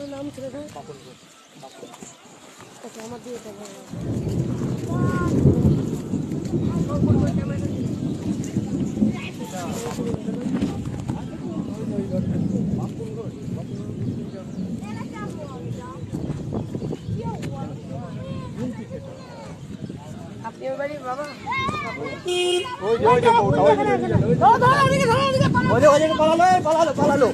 নাম ছিল আমার দিয়ে আপনি বাড়ি বাবা পালালো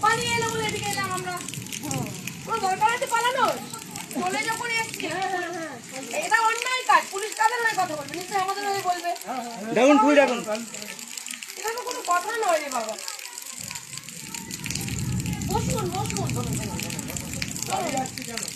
পালিয়ে এলো বলে এদিকে এলাম আমরা কোনো দরকার আছে পালানোর চলে যখন এসছে এটা অন্যায় কাজ পুলিশ কাদের হয়ে কথা বলবে নিশ্চয়ই আমাদের হয়ে বলবে দেখুন তুই দেখুন এটা তো কোনো কথা নয় রে বাবা বসুন